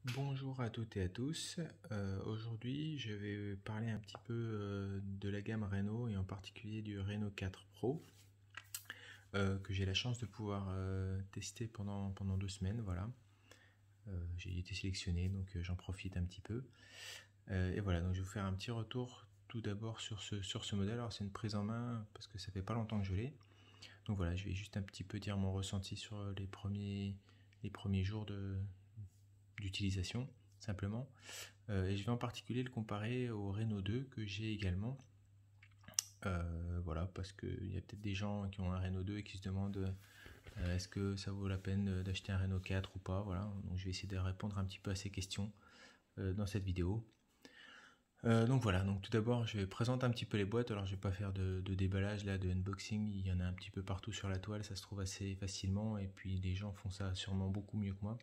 Bonjour à toutes et à tous. Aujourd'hui, je vais parler un petit peu de la gamme Renault et en particulier du Renault 4 Pro que j'ai la chance de pouvoir tester pendant 2 semaines. Voilà. J'ai été sélectionné donc j'en profite un petit peu. Et voilà, donc je vais vous faire un petit retour tout d'abord sur ce modèle. Alors, c'est une prise en main parce que ça fait pas longtemps que je l'ai. Donc voilà, je vais juste un petit peu dire mon ressenti sur les premiers jours d'utilisation simplement. Et je vais en particulier le comparer au Renault 2 que j'ai également. Voilà, parce qu'il y a peut-être des gens qui ont un Renault 2 et qui se demandent est-ce que ça vaut la peine d'acheter un Renault 4 ou pas. Voilà, donc je vais essayer de répondre un petit peu à ces questions dans cette vidéo. Donc voilà, donc tout d'abord je vais présenter un petit peu les boîtes. Alors je vais pas faire de déballage là, de unboxing, il y en a un petit peu partout sur la toile, ça se trouve assez facilement et puis les gens font ça sûrement beaucoup mieux que moi.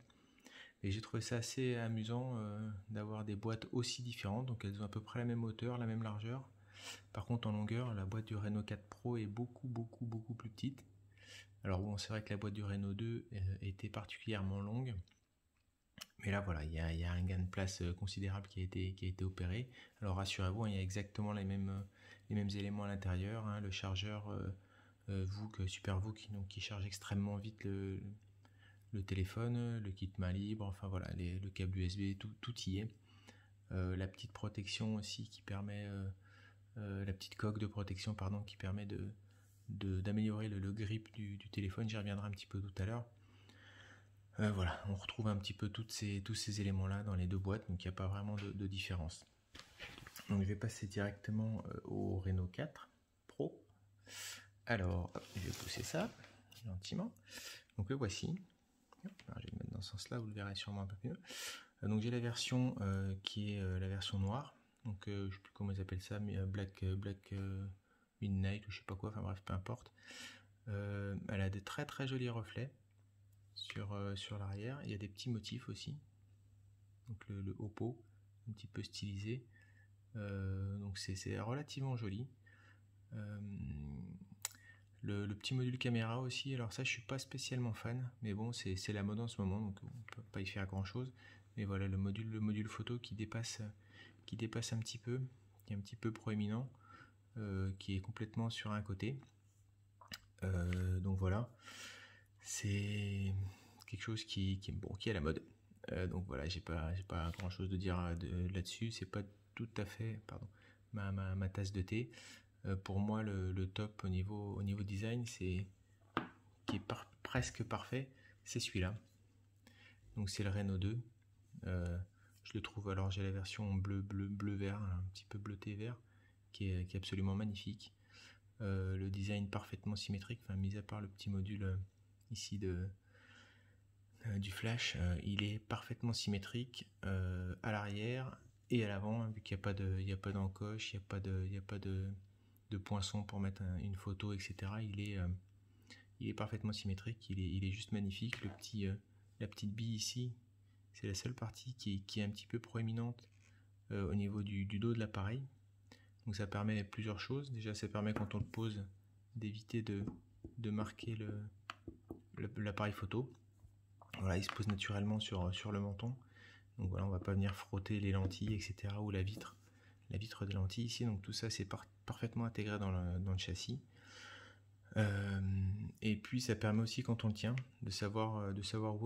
Et j'ai trouvé ça assez amusant d'avoir des boîtes aussi différentes, donc elles ont à peu près la même hauteur, la même largeur. Par contre en longueur, la boîte du Renault 4 Pro est beaucoup plus petite. Alors bon, c'est vrai que la boîte du Renault 2 était particulièrement longue, mais là voilà, il y a un gain de place considérable qui a été opéré. Alors rassurez-vous, il y a exactement les mêmes éléments à l'intérieur, hein, le chargeur VOOC, Super VOOC, donc qui charge extrêmement vite le téléphone, le kit main libre, enfin voilà, le câble USB, tout y est. La petite protection aussi qui permet, la petite coque de protection pardon, qui permet d'améliorer le grip du téléphone, j'y reviendrai un petit peu tout à l'heure. Voilà, on retrouve un petit peu tous ces éléments-là dans les deux boîtes, donc il n'y a pas vraiment de différence. Donc je vais passer directement au Renault 4 Pro. Alors, je vais pousser ça gentiment. Donc le voici. Alors, je vais le mettre dans ce sens-là, vous le verrez sûrement un peu mieux. Donc j'ai la version qui est la version noire. Donc je ne sais plus comment ils appellent ça, mais Black Midnight ou je sais pas quoi, enfin bref, peu importe. Elle a de très jolis reflets sur l'arrière. Il y a des petits motifs aussi. Donc le Oppo, un petit peu stylisé. Donc c'est relativement joli. Le petit module caméra aussi, alors ça je suis pas spécialement fan, mais bon c'est la mode en ce moment, donc on peut pas y faire grand chose. Mais voilà, le module photo qui dépasse un petit peu, qui est un petit peu proéminent, qui est complètement sur un côté. Donc voilà, c'est quelque chose qui est à la mode. Donc voilà, j'ai pas grand chose de dire là-dessus, c'est pas tout à fait ma tasse de thé. Pour moi, le top au niveau design, qui est presque parfait, c'est celui-là. Donc c'est le Renault 2. Je le trouve, alors j'ai la version bleu vert, un petit peu bleuté vert, qui est absolument magnifique. Le design parfaitement symétrique, enfin mis à part le petit module ici du flash, il est parfaitement symétrique à l'arrière et à l'avant, hein, vu qu'il n'y a pas d'encoche, il n'y a pas de poinçon pour mettre une photo, etc. Il est parfaitement symétrique, il est juste magnifique. La petite bille ici, c'est la seule partie qui est un petit peu proéminente au niveau du dos de l'appareil. Donc ça permet plusieurs choses. Déjà, ça permet quand on le pose d'éviter de marquer l'appareil photo. Voilà, il se pose naturellement sur le menton. Donc voilà, on va pas venir frotter les lentilles, etc. ou la vitre des lentilles ici. Donc tout ça, c'est parfaitement intégré dans le châssis. Et puis ça permet aussi quand on le tient de savoir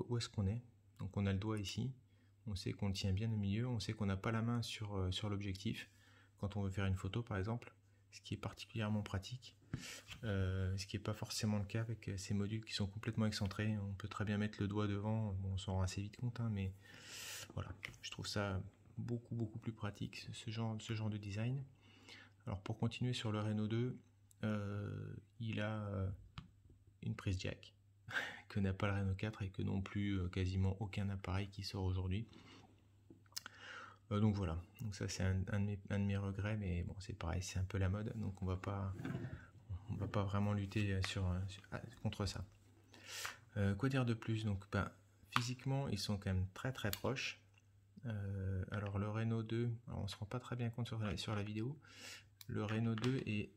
où est-ce qu'on est. Donc on a le doigt ici, on sait qu'on le tient bien au milieu, on sait qu'on n'a pas la main sur l'objectif quand on veut faire une photo par exemple, ce qui est particulièrement pratique, ce qui n'est pas forcément le cas avec ces modules qui sont complètement excentrés. On peut très bien mettre le doigt devant, bon, on s'en rend assez vite compte, hein, mais voilà, je trouve ça beaucoup plus pratique ce genre de design. Alors pour continuer sur le Renault 2, il a une prise jack que n'a pas le Renault 4 et que non plus quasiment aucun appareil qui sort aujourd'hui. Donc voilà, donc ça c'est un de mes regrets, mais bon c'est pareil, c'est un peu la mode, donc on va pas vraiment lutter contre ça. Quoi dire de plus? Donc physiquement ils sont quand même très proches. Alors le Renault 2, alors on se rend pas très bien compte sur la vidéo. Le Renault 2 est,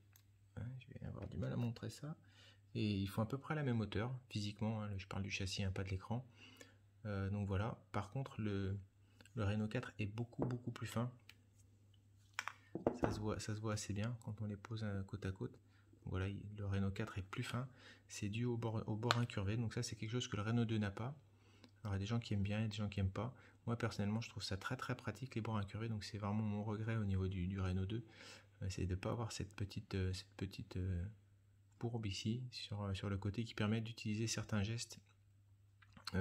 je vais avoir du mal à montrer ça, et ils font à peu près la même hauteur physiquement, hein, je parle du châssis, hein, pas de l'écran. Donc voilà, par contre Le Reno 4 est beaucoup plus fin. Ça se voit assez bien quand on les pose côte à côte. Voilà, le Reno 4 est plus fin. C'est dû au bord incurvé. Donc ça, c'est quelque chose que le Reno 2 n'a pas. Alors il y a des gens qui aiment bien et des gens qui n'aiment pas. Moi personnellement, je trouve ça très pratique les bords incurvés. Donc c'est vraiment mon regret au niveau du Reno 2. C'est de ne pas avoir cette petite courbe ici sur le côté qui permet d'utiliser certains gestes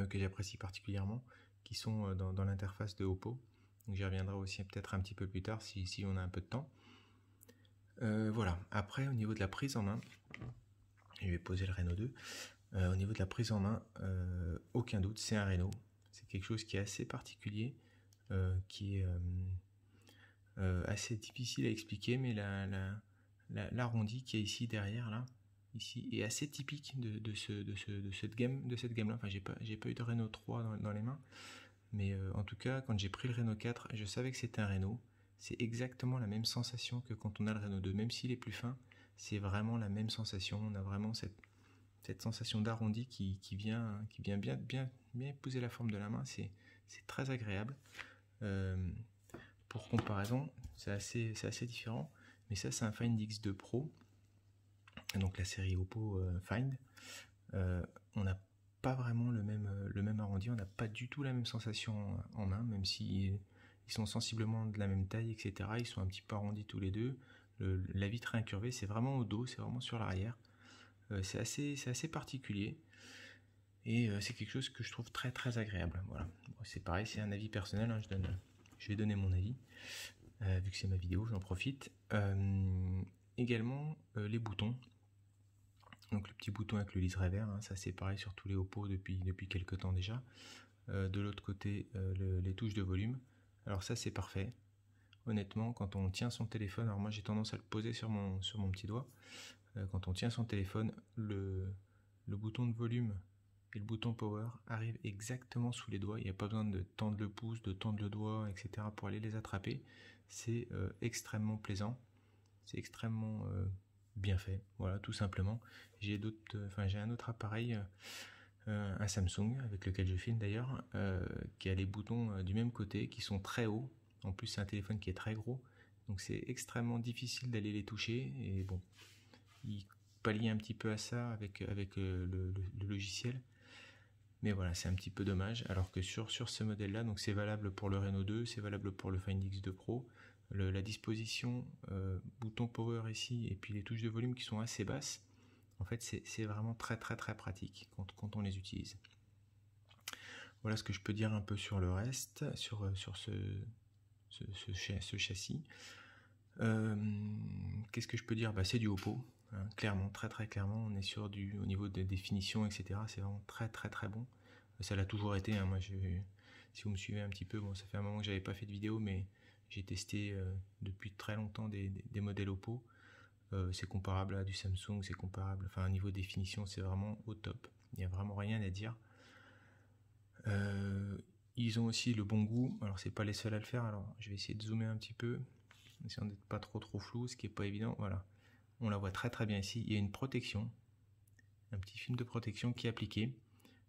que j'apprécie particulièrement, qui sont dans l'interface de Oppo. Donc j'y reviendrai aussi peut-être un petit peu plus tard si on a un peu de temps. Voilà, après au niveau de la prise en main, je vais poser le Reno 2. Au niveau de la prise en main, aucun doute, c'est un Reno. C'est quelque chose qui est assez particulier, qui est assez difficile à expliquer, mais l'arrondi qui est ici derrière, là, ici, est assez typique de cette gamme-là. Enfin, j'ai pas eu de Reno 3 dans les mains, mais en tout cas, quand j'ai pris le Reno 4, je savais que c'était un Reno. C'est exactement la même sensation que quand on a le Reno 2, même s'il est plus fin, c'est vraiment la même sensation. On a vraiment cette sensation d'arrondi qui vient bien épouser la forme de la main. C'est très agréable. Pour comparaison, c'est assez différent, mais ça c'est un Find X2 Pro, donc la série Oppo Find. On n'a pas vraiment le même arrondi, on n'a pas du tout la même sensation en main, même si ils sont sensiblement de la même taille, etc. Ils sont un petit peu arrondis tous les deux. La vitre est incurvée, c'est vraiment au dos, c'est vraiment sur l'arrière. C'est assez particulier. Et c'est quelque chose que je trouve très agréable. Voilà. Bon, c'est pareil, c'est un avis personnel, hein, je vais donner mon avis, vu que c'est ma vidéo, j'en profite. Également, les boutons. Donc le petit bouton avec le liseré vert, hein, ça c'est pareil sur tous les Oppo depuis quelques temps déjà. De l'autre côté, les touches de volume. Alors ça c'est parfait. Honnêtement, quand on tient son téléphone, alors moi j'ai tendance à le poser sur mon petit doigt. Quand on tient son téléphone, le bouton de volume et le bouton power arrivent exactement sous les doigts. Il n'y a pas besoin de tendre le pouce, de tendre le doigt, etc. pour aller les attraper. C'est extrêmement plaisant. C'est extrêmement bien fait. Voilà, tout simplement. J'ai un autre appareil, un Samsung, avec lequel je filme d'ailleurs, qui a les boutons du même côté, qui sont très hauts. En plus, c'est un téléphone qui est très gros. Donc c'est extrêmement difficile d'aller les toucher. Et bon, il pallie un petit peu à ça avec le logiciel. Mais voilà, c'est un petit peu dommage. Alors que sur ce modèle-là, donc c'est valable pour le Reno 2, c'est valable pour le Find X2 Pro. La disposition bouton power ici et puis les touches de volume qui sont assez basses, en fait c'est vraiment très pratique quand on les utilise. Voilà ce que je peux dire un peu sur le reste, sur ce châssis. Qu'est-ce que je peux dire? C'est du Oppo, hein, clairement, très clairement. On est sur au niveau de définition, etc. C'est vraiment très bon. Ça l'a toujours été, hein. Moi, si vous me suivez un petit peu, bon, ça fait un moment que j'avais pas fait de vidéo, mais j'ai testé depuis très longtemps des modèles Oppo. C'est comparable à du Samsung, c'est comparable. Enfin, au niveau définition, c'est vraiment au top. Il n'y a vraiment rien à dire. Ils ont aussi le bon goût. Alors, c'est pas les seuls à le faire. Alors, je vais essayer de zoomer un petit peu, en essayant d'être pas trop flou, ce qui est pas évident. Voilà, on la voit très bien ici. Il y a une protection, un petit film de protection qui est appliqué.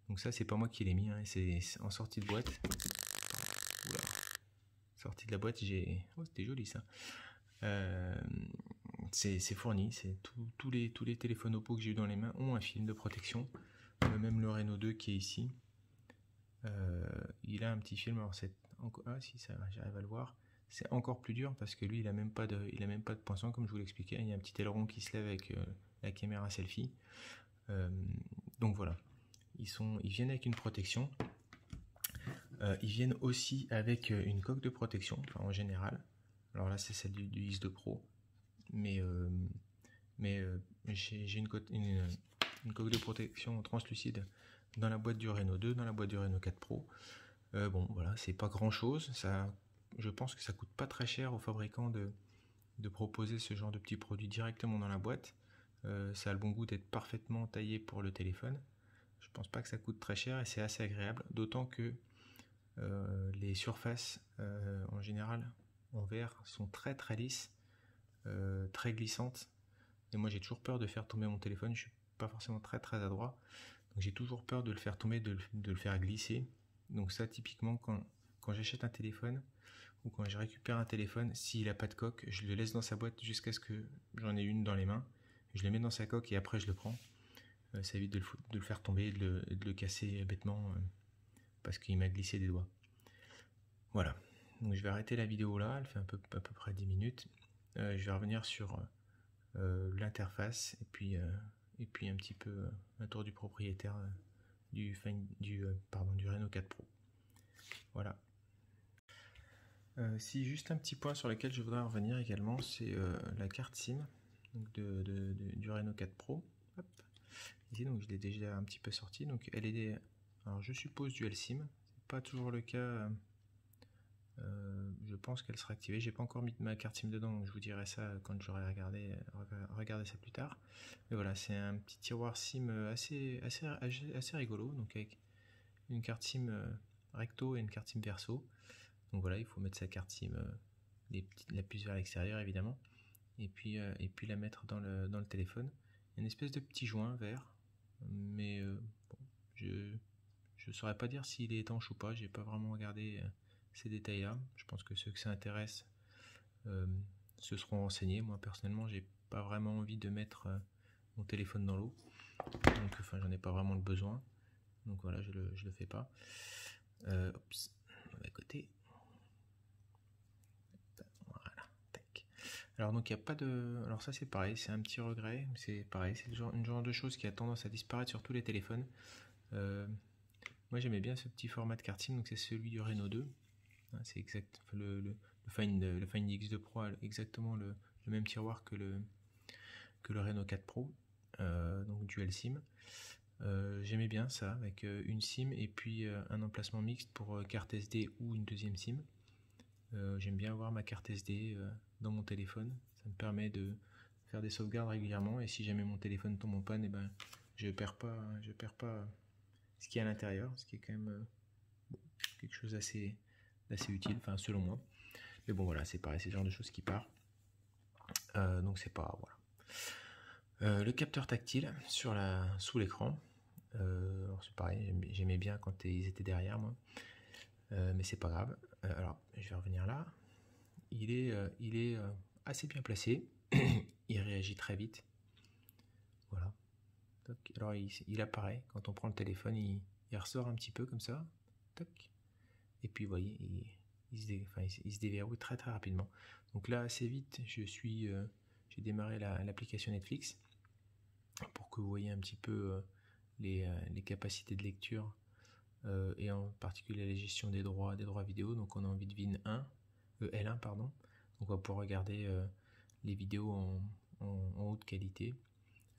Donc ça, c'est pas moi qui l'ai mis, hein, c'est en sortie de boîte. Oula. Sortie de la boîte, oh, c'était joli ça. C'est fourni, c'est tous les téléphones Oppo que j'ai eu dans les mains ont un film de protection. Même le Reno 2 qui est ici, il a un petit film. Alors si ça, j'arrive à le voir. C'est encore plus dur parce que lui, il a même pas de poinçon, comme je vous l'expliquais. Il y a un petit aileron qui se lève avec la caméra selfie. Donc voilà, ils viennent avec une protection. Ils viennent aussi avec une coque de protection, enfin, en général. Alors là, c'est celle du X2 Pro, mais j'ai une coque de protection translucide dans la boîte du Reno 2, dans la boîte du Reno 4 Pro. Bon, voilà, c'est pas grand chose. Je pense que ça coûte pas très cher aux fabricants de proposer ce genre de petits produits directement dans la boîte. Ça a le bon goût d'être parfaitement taillé pour le téléphone. Je pense pas que ça coûte très cher et c'est assez agréable, d'autant que les surfaces en général en verre sont très lisses, très glissantes, et moi j'ai toujours peur de faire tomber mon téléphone. Je suis pas forcément très adroit, donc j'ai toujours peur de le faire tomber, de le faire glisser. Donc ça, typiquement, quand quand j'achète un téléphone ou quand je récupère un téléphone, s'il n'a pas de coque, je le laisse dans sa boîte jusqu'à ce que j'en ai une dans les mains. Je le mets dans sa coque et après je le prends. Ça évite de le faire tomber et de le casser bêtement parce qu'il m'a glissé des doigts. Voilà. Donc je vais arrêter la vidéo là, elle fait à peu près 10 minutes. Je vais revenir sur l'interface et puis un petit peu un tour du propriétaire du Reno 4 Pro. Voilà. Si juste un petit point sur lequel je voudrais revenir également, c'est la carte SIM donc du Reno 4 Pro. Hop. Ici, donc je l'ai déjà un petit peu sorti. Donc elle est, alors je suppose dual SIM. C'est pas toujours le cas. Je pense qu'elle sera activée. J'ai pas encore mis ma carte SIM dedans, donc je vous dirai ça quand j'aurai regardé ça plus tard. Mais voilà, c'est un petit tiroir SIM assez rigolo. Donc avec une carte SIM recto et une carte SIM verso. Donc voilà, il faut mettre sa carte SIM, la puce vers l'extérieur évidemment, et puis la mettre dans le téléphone. Il y a une espèce de petit joint vert, mais bon, je saurais pas dire s'il est étanche ou pas. J'ai pas vraiment regardé ces détails-là. Je pense que ceux que ça intéresse se seront renseignés. Moi personnellement, j'ai pas vraiment envie de mettre mon téléphone dans l'eau, donc enfin j'en ai pas vraiment le besoin. Donc voilà, je le fais pas. Oups, on va à côté. Alors donc il n'y a pas de... Alors ça c'est pareil, c'est un petit regret, c'est pareil, c'est une genre de chose qui a tendance à disparaître sur tous les téléphones. Moi j'aimais bien ce petit format de carte SIM, donc c'est celui du Reno 2. C'est exact, le Find X2 Pro a exactement le même tiroir que le Reno 4 Pro, donc dual SIM. J'aimais bien ça, avec une SIM et puis un emplacement mixte pour carte SD ou une deuxième SIM. J'aime bien avoir ma carte SD dans mon téléphone, ça me permet de faire des sauvegardes régulièrement et si jamais mon téléphone tombe en panne, et ben, je perds pas ce qui est à l'intérieur, ce qui est quand même quelque chose d'assez utile, enfin selon moi. Mais bon voilà, c'est pareil, c'est le genre de choses qui part. Donc c'est pas voilà. Le capteur tactile sous l'écran. C'est pareil, j'aimais bien quand ils étaient derrière moi. Mais c'est pas grave. Alors je vais revenir là. Il est assez bien placé. Il réagit très vite. Voilà. Toc. Alors il apparaît quand on prend le téléphone, il ressort un petit peu comme ça. Toc. Et puis vous voyez, il se déverrouille très très rapidement. Donc là assez vite, j'ai démarré l'application Netflix pour que vous voyez un petit peu les capacités de lecture et en particulier la gestion des droits vidéo. Donc on a envie de L1 pardon. Donc on va pouvoir regarder les vidéos en haute qualité.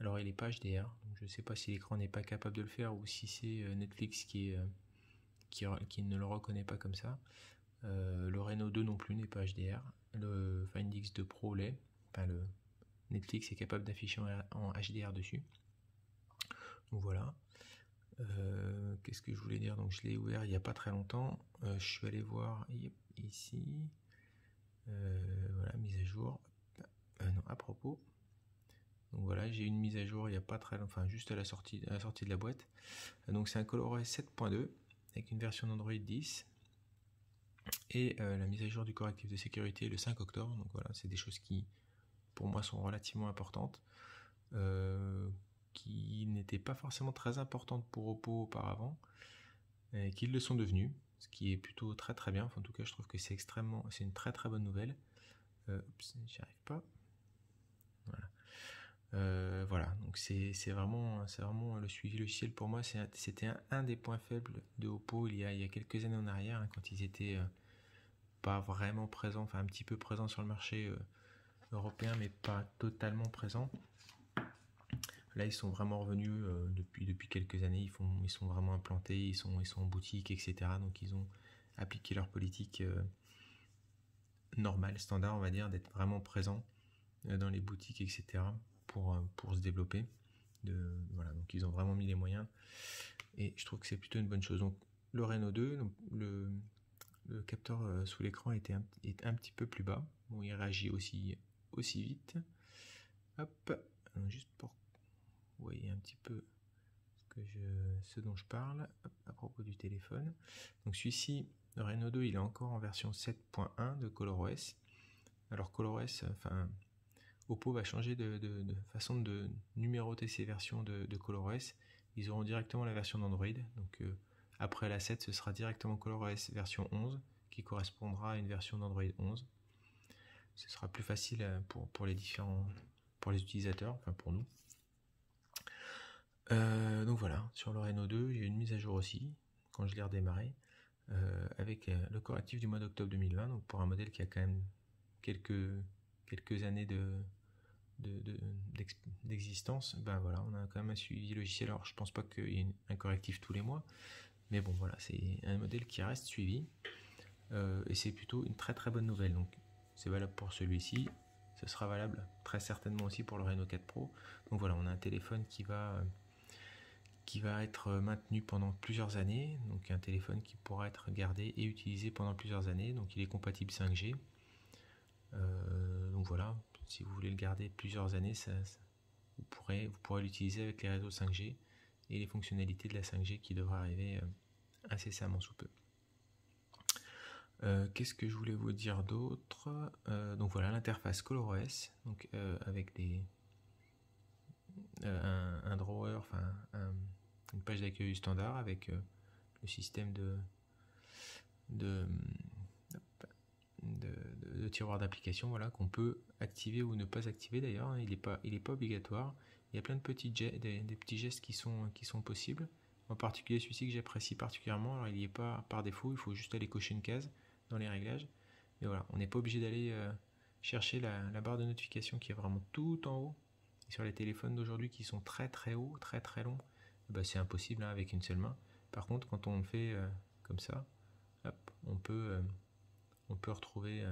Alors il n'est pas HDR, donc je ne sais pas si l'écran n'est pas capable de le faire ou si c'est Netflix qui ne le reconnaît pas comme ça. Le Reno 2 non plus n'est pas HDR. Le Find X2 Pro l'est. Enfin, le Netflix est capable d'afficher en HDR dessus. Donc voilà. Qu'est-ce que je voulais dire? Donc je l'ai ouvert il n'y a pas très longtemps. Je suis allé voir ici. Voilà, mise à jour. Non, à propos. Donc voilà, j'ai une mise à jour il n'y a pas très longtemps, enfin juste à la sortie de la boîte. Donc c'est un ColorOS 7.2 avec une version d'Android 10 et la mise à jour du correctif de sécurité le 5 octobre. Donc voilà, c'est des choses qui pour moi sont relativement importantes, qui n'étaient pas forcément très importantes pour Oppo auparavant, et qui le sont devenus, ce qui est plutôt très très bien. Enfin, en tout cas, je trouve que c'est une très très bonne nouvelle. Oups, j'y arrive pas. Voilà. Voilà, donc c'est vraiment le suivi logiciel pour moi. C'était un des points faibles de Oppo il y a quelques années en arrière, hein, quand ils étaient pas vraiment présents, enfin un petit peu présents sur le marché européen, mais pas totalement présents. Là, ils sont vraiment revenus depuis quelques années. Ils sont vraiment implantés, ils sont en boutique, etc. Donc ils ont appliqué leur politique normale, standard, on va dire, d'être vraiment présents dans les boutiques, etc. pour se développer. Voilà, donc ils ont vraiment mis les moyens et je trouve que c'est plutôt une bonne chose. Donc le Reno 2, le capteur sous l'écran est un petit peu plus bas. Bon, il réagit aussi vite. Hop, juste pour que vous voyez un petit peu ce dont je parle. Hop, à propos du téléphone. Donc celui-ci le Reno 2 il est encore en version 7.1 de ColorOS. Alors ColorOS, enfin Oppo va changer de façon de numéroter ces versions de ColorOS. Ils auront directement la version d'Android. Donc après la 7, ce sera directement ColorOS version 11 qui correspondra à une version d'Android 11. Ce sera plus facile pour les utilisateurs, enfin pour nous. Donc voilà, sur le Reno 2, j'ai une mise à jour aussi quand je l'ai redémarré avec le correctif du mois d'octobre 2020. Donc pour un modèle qui a quand même quelques années d'existence, ben voilà, on a quand même un suivi logiciel. Alors je pense pas qu'il y ait un correctif tous les mois, mais bon voilà, c'est un modèle qui reste suivi et c'est plutôt une très très bonne nouvelle. Donc c'est valable pour celui-ci, ce sera valable très certainement aussi pour le Reno 4 Pro. Donc voilà, on a un téléphone qui va être maintenu pendant plusieurs années, donc un téléphone qui pourra être gardé et utilisé pendant plusieurs années. Donc il est compatible 5G. Donc voilà, si vous voulez le garder plusieurs années, vous pourrez l'utiliser avec les réseaux 5G et les fonctionnalités de la 5G qui devraient arriver incessamment sous peu. Qu'est-ce que je voulais vous dire d'autre? Donc voilà, l'interface ColorOS, donc avec un drawer, enfin une page d'accueil standard avec le système de tiroir d'application, voilà, qu'on peut activer ou ne pas activer d'ailleurs, hein. Il est pas obligatoire. Il y a plein de des petits gestes qui sont possibles. En particulier celui-ci que j'apprécie particulièrement. Alors il n'y est pas par défaut, il faut juste aller cocher une case dans les réglages. Mais voilà, on n'est pas obligé d'aller chercher la barre de notification qui est vraiment tout en haut. Et sur les téléphones d'aujourd'hui qui sont très très hauts, très très longs, bah, c'est impossible hein, avec une seule main. Par contre, quand on le fait comme ça, hop, on peut retrouver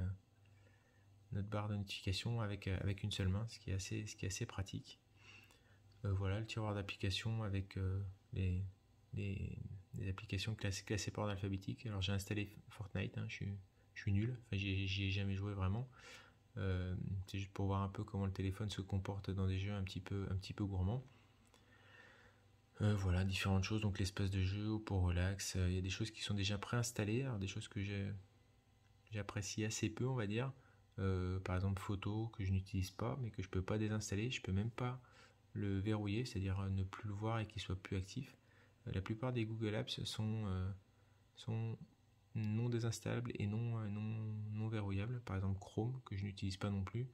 notre barre de notification avec une seule main, ce qui est assez pratique. Voilà le tiroir d'application avec les applications classées par ordre alphabétique. Alors j'ai installé Fortnite, hein, je suis nul, enfin, j'y ai jamais joué vraiment. C'est juste pour voir un peu comment le téléphone se comporte dans des jeux un petit peu gourmands. Voilà, différentes choses, donc l'espace de jeu pour relax, il y a des choses qui sont déjà préinstallées, alors des choses que j'apprécie assez peu, on va dire. Par exemple photo que je n'utilise pas mais que je peux pas désinstaller, je peux même pas le verrouiller, c'est-à-dire ne plus le voir et qu'il soit plus actif. La plupart des Google Apps sont non désinstallables et non verrouillables. Par exemple Chrome que je n'utilise pas non plus,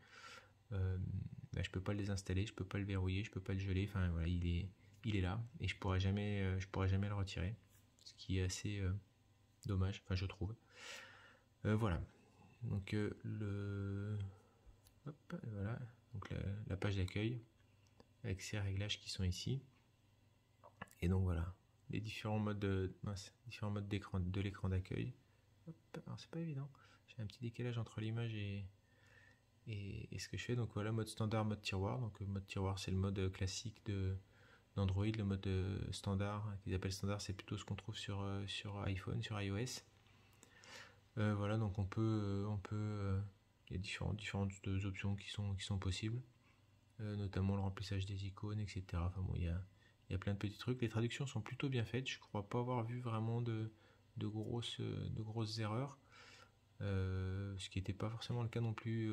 je peux pas le désinstaller, je peux pas le verrouiller, je peux pas le geler. Enfin voilà, il est là et je pourrais jamais le retirer, ce qui est assez dommage, enfin je trouve. Voilà. Donc voilà, donc la page d'accueil avec ces réglages qui sont ici. Et donc voilà, les différents modes d'écran de l'écran d'accueil. Alors c'est pas évident, j'ai un petit décalage entre l'image et ce que je fais. Donc voilà, mode standard, mode tiroir. Donc mode tiroir, c'est le mode classique d'Android. Le mode standard, qu'ils appellent standard, c'est plutôt ce qu'on trouve sur iPhone, sur iOS. Voilà, donc on peut il y a différentes options qui sont possibles, notamment le remplissage des icônes, etc. Enfin bon, il y a plein de petits trucs. Les traductions sont plutôt bien faites. Je crois pas avoir vu vraiment de grosses erreurs, ce qui n'était pas forcément le cas non plus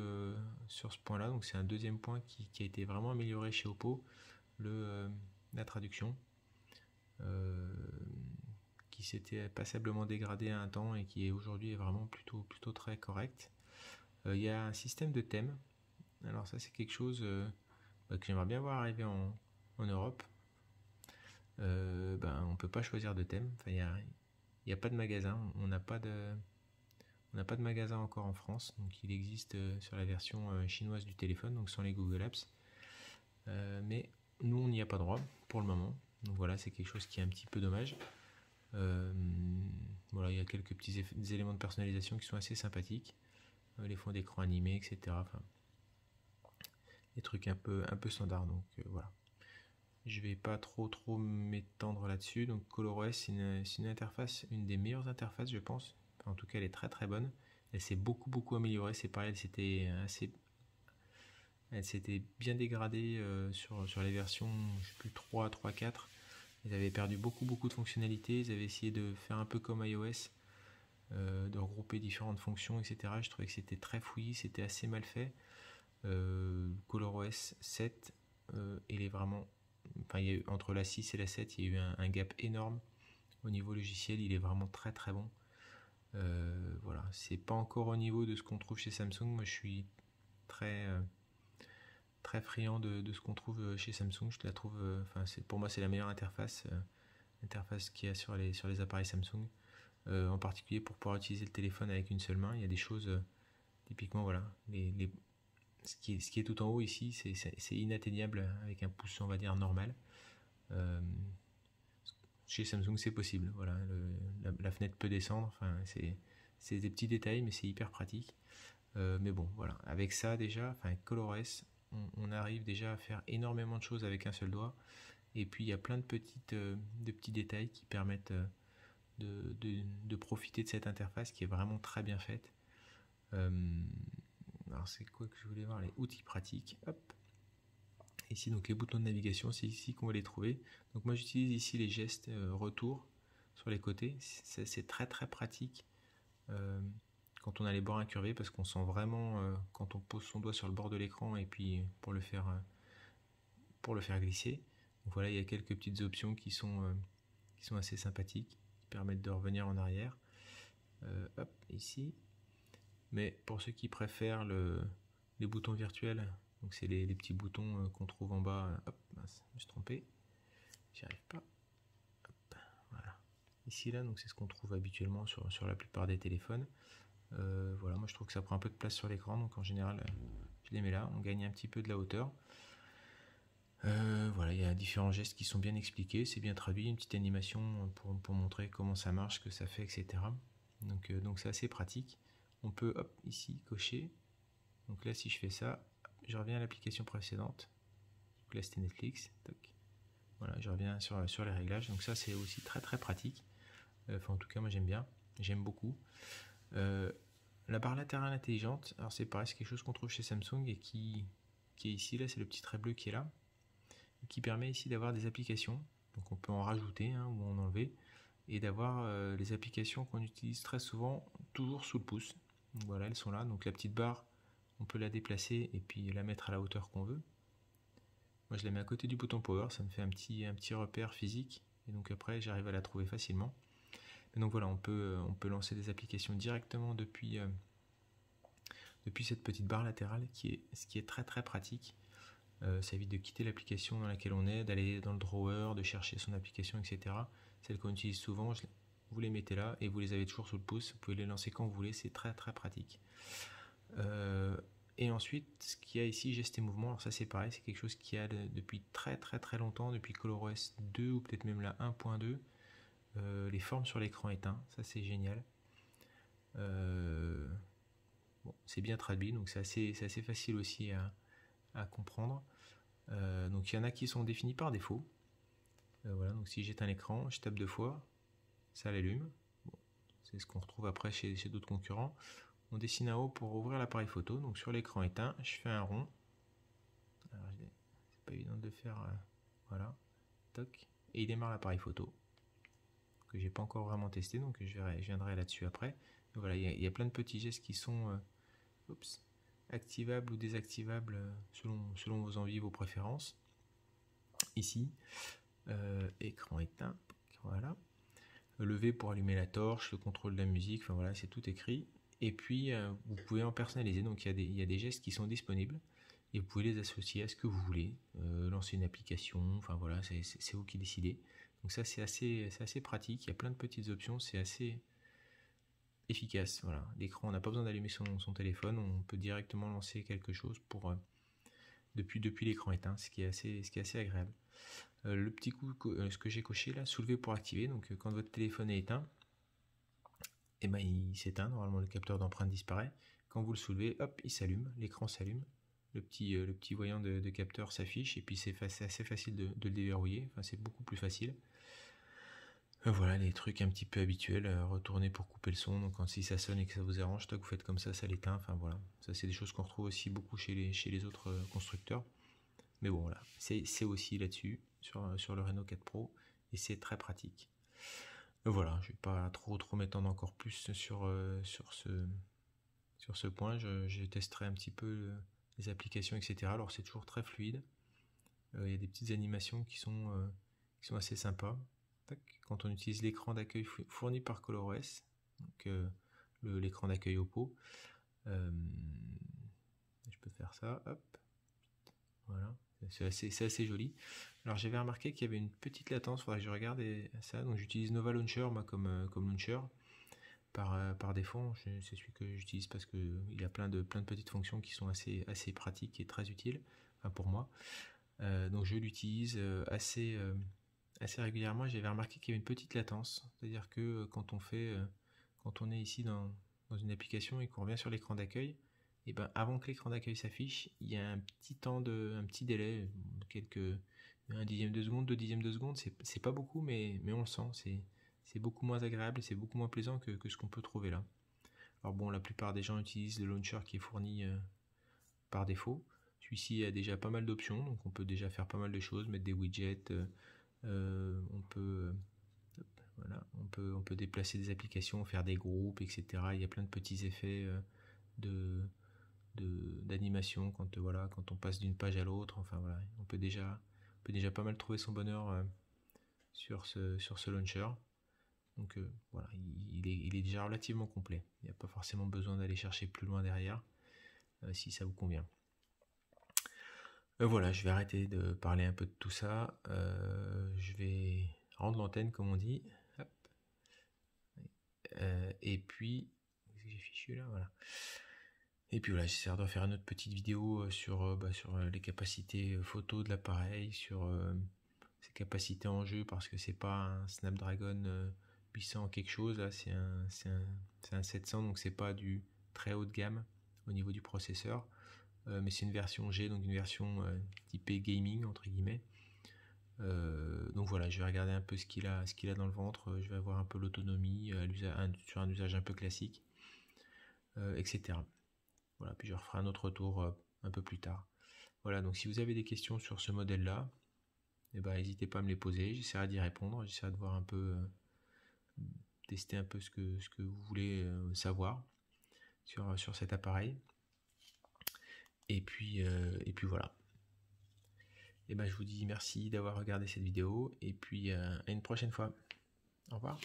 sur ce point-là. Donc c'est un deuxième point qui a été vraiment amélioré chez Oppo, la traduction. Qui s'était passablement dégradé à un temps et qui est aujourd'hui vraiment plutôt très correct. Il y a un système de thème. Alors ça c'est quelque chose que j'aimerais bien voir arriver en Europe. On peut pas choisir de thème. Enfin, il y a pas de magasin. On n'a pas de magasin encore en France. Donc il existe sur la version chinoise du téléphone, donc sans les Google Apps. Mais nous on n'y a pas droit pour le moment. Donc voilà, c'est quelque chose qui est un petit peu dommage. Voilà, il y a quelques petits éléments de personnalisation qui sont assez sympathiques, les fonds d'écran animés, etc. Enfin, des trucs un peu standards. Donc voilà, je vais pas trop m'étendre là-dessus. Donc ColorOS, c'est une interface, une des meilleures interfaces, je pense. Enfin, en tout cas, elle est très bonne. Elle s'est beaucoup améliorée. C'est pareil, elle s'était bien dégradée sur les versions, je sais plus, 3, 4. Ils avaient perdu beaucoup de fonctionnalités. Ils avaient essayé de faire un peu comme iOS, de regrouper différentes fonctions, etc. Je trouvais que c'était très fouillis, c'était assez mal fait. ColorOS 7, il est vraiment... Enfin, entre la 6 et la 7, il y a eu un gap énorme. Au niveau logiciel, il est vraiment très très bon. Voilà, c'est pas encore au niveau de ce qu'on trouve chez Samsung. Moi, je suis très très friand de ce qu'on trouve chez Samsung. Je la trouve, pour moi, c'est la meilleure interface qu'il y a sur les appareils Samsung. En particulier pour pouvoir utiliser le téléphone avec une seule main. Il y a des choses, typiquement, voilà, ce qui est tout en haut ici, c'est inatteignable avec un pouce, on va dire, normal. Chez Samsung, c'est possible. Voilà, la fenêtre peut descendre. Enfin, c'est des petits détails, mais c'est hyper pratique. Mais bon, voilà. Avec ça, déjà, avec ColorOS, on arrive déjà à faire énormément de choses avec un seul doigt. Et puis, il y a plein de petits détails qui permettent de profiter de cette interface qui est vraiment très bien faite. Alors, c'est quoi que je voulais voir? Les outils pratiques. Hop. Ici, donc les boutons de navigation, c'est ici qu'on va les trouver. Donc moi, j'utilise ici les gestes retour sur les côtés. C'est très très pratique quand on a les bords incurvés, parce qu'on sent vraiment quand on pose son doigt sur le bord de l'écran et puis pour le faire glisser. Donc voilà, il y a quelques petites options qui sont assez sympathiques, qui permettent de revenir en arrière. Hop, ici. Mais pour ceux qui préfèrent les boutons virtuels, donc c'est les petits boutons qu'on trouve en bas. Hop, mince, je me suis trompé. J'y arrive pas. Hop, voilà. Ici, là, donc c'est ce qu'on trouve habituellement sur la plupart des téléphones. Voilà, moi je trouve que ça prend un peu de place sur l'écran, donc en général, je les mets là. On gagne un petit peu de la hauteur. Voilà, il y a différents gestes qui sont bien expliqués, c'est bien traduit, une petite animation pour montrer comment ça marche, ce que ça fait, etc. Donc c'est assez pratique. On peut, hop, ici, cocher. Donc là, si je fais ça, je reviens à l'application précédente. Donc là, c'était Netflix. Toc. Voilà, je reviens sur les réglages. Donc ça, c'est aussi très très pratique. Enfin, en tout cas, moi j'aime bien. J'aime beaucoup. La barre latérale intelligente, alors c'est pareil, c'est quelque chose qu'on trouve chez Samsung et qui est ici. Là, c'est le petit trait bleu qui est là. Qui permet ici d'avoir des applications. Donc on peut en rajouter ou en enlever. Et d'avoir les applications qu'on utilise très souvent toujours sous le pouce. Donc voilà, elles sont là. Donc la petite barre, on peut la déplacer et puis la mettre à la hauteur qu'on veut. Moi je la mets à côté du bouton power, ça me fait un petit repère physique. Et donc après j'arrive à la trouver facilement. Et donc voilà, on peut lancer des applications directement depuis cette petite barre latérale, ce qui est très très pratique. Ça évite de quitter l'application dans laquelle on est, d'aller dans le drawer, de chercher son application, etc. Celles qu'on utilise souvent, vous les mettez là et vous les avez toujours sous le pouce. Vous pouvez les lancer quand vous voulez, c'est très très pratique. Et ensuite, ce qu'il y a ici, gestes et mouvements, alors ça c'est pareil, c'est quelque chose qu'il y a depuis très très très longtemps, depuis ColorOS 2 ou peut-être même la 1.2. Les formes sur l'écran éteint, ça c'est génial. Bon, c'est bien traduit, donc c'est assez facile aussi à comprendre. Donc il y en a qui sont définis par défaut. Voilà, donc si j'éteins l'écran, je tape 2 fois, ça l'allume. Bon, c'est ce qu'on retrouve après chez d'autres concurrents. On dessine un haut pour ouvrir l'appareil photo. Donc sur l'écran éteint, je fais un rond. Alors c'est pas évident de le faire. Voilà, toc, et il démarre l'appareil photo que j'ai pas encore vraiment testé, donc je viendrai là-dessus après. Donc voilà, il y a plein de petits gestes qui sont activables ou désactivables selon vos envies, vos préférences. Ici, écran éteint, voilà. Lever pour allumer la torche, le contrôle de la musique, enfin voilà, c'est tout écrit. Et puis vous pouvez en personnaliser, donc il y a des gestes qui sont disponibles et vous pouvez les associer à ce que vous voulez, lancer une application, enfin voilà, c'est vous qui décidez. Donc ça c'est assez pratique, il y a plein de petites options, c'est assez efficace. Voilà, l'écran, on n'a pas besoin d'allumer son téléphone, on peut directement lancer quelque chose depuis l'écran éteint, ce qui est assez agréable. Le petit coup, ce que j'ai coché là, soulever pour activer, donc quand votre téléphone est éteint, et ben il s'éteint, normalement le capteur d'empreinte disparaît. Quand vous le soulevez, hop, il s'allume, l'écran s'allume, le petit voyant de capteur s'affiche, et puis c'est assez facile de le déverrouiller, enfin c'est beaucoup plus facile. Voilà les trucs un petit peu habituels, retourner pour couper le son, donc si ça sonne et que ça vous arrange, vous faites comme ça l'éteint, enfin voilà. Ça c'est des choses qu'on retrouve aussi beaucoup chez les autres constructeurs. Mais bon voilà, c'est aussi là-dessus, sur le Reno 4 Pro, et c'est très pratique. Voilà, je vais pas trop m'étendre encore plus sur ce point. Je testerai un petit peu les applications, etc. Alors c'est toujours très fluide. Il y a des petites animations qui sont assez sympas. Tac. Quand on utilise l'écran d'accueil fourni par ColorOS, donc l'écran d'accueil Oppo, je peux faire ça, hop, voilà, c'est assez joli. Alors j'avais remarqué qu'il y avait une petite latence, il faudrait que je regarde ça. Donc j'utilise Nova Launcher moi comme launcher par défaut. C'est celui que j'utilise parce qu'il a plein de petites fonctions qui sont assez pratiques et très utiles, enfin pour moi. Donc je l'utilise assez régulièrement. J'avais remarqué qu'il y avait une petite latence, c'est-à-dire que quand on est ici dans une application et qu'on revient sur l'écran d'accueil, et ben avant que l'écran d'accueil s'affiche, il y a un petit délai, un dixième de seconde, 2 dixièmes de seconde. C'est pas beaucoup, mais on le sent. C'est beaucoup moins agréable, c'est beaucoup moins plaisant que ce qu'on peut trouver là. Alors bon, la plupart des gens utilisent le launcher qui est fourni par défaut. Celui-ci a déjà pas mal d'options, donc on peut déjà faire pas mal de choses, mettre des widgets, on peut déplacer des applications, faire des groupes, etc. Il y a plein de petits effets d'animation quand on passe d'une page à l'autre. Enfin voilà, on peut déjà pas mal trouver son bonheur sur ce launcher. Donc voilà, il est déjà relativement complet. Il n'y a pas forcément besoin d'aller chercher plus loin derrière si ça vous convient. Voilà, je vais arrêter de parler un peu de tout ça. Je vais rendre l'antenne, comme on dit. Hop. Et puis, j'ai fichu là, voilà. Et puis voilà, j'essaierai de faire une autre petite vidéo sur les capacités photo de l'appareil, sur ses capacités en jeu, parce que c'est pas un Snapdragon 800 quelque chose, là, c'est un 700, donc c'est pas du très haut de gamme au niveau du processeur. Mais c'est une version G, donc une version typée gaming entre guillemets. Donc voilà, je vais regarder un peu ce qu'il a dans le ventre, je vais avoir un peu l'autonomie sur un usage un peu classique, etc. Voilà, puis je referai un autre tour un peu plus tard. Voilà, donc si vous avez des questions sur ce modèle-là, n'hésitez pas à me les poser, j'essaierai d'y répondre, j'essaierai de voir un peu, tester un peu ce que vous voulez savoir sur cet appareil. Et puis voilà. Je vous dis merci d'avoir regardé cette vidéo et puis à une prochaine fois. Au revoir.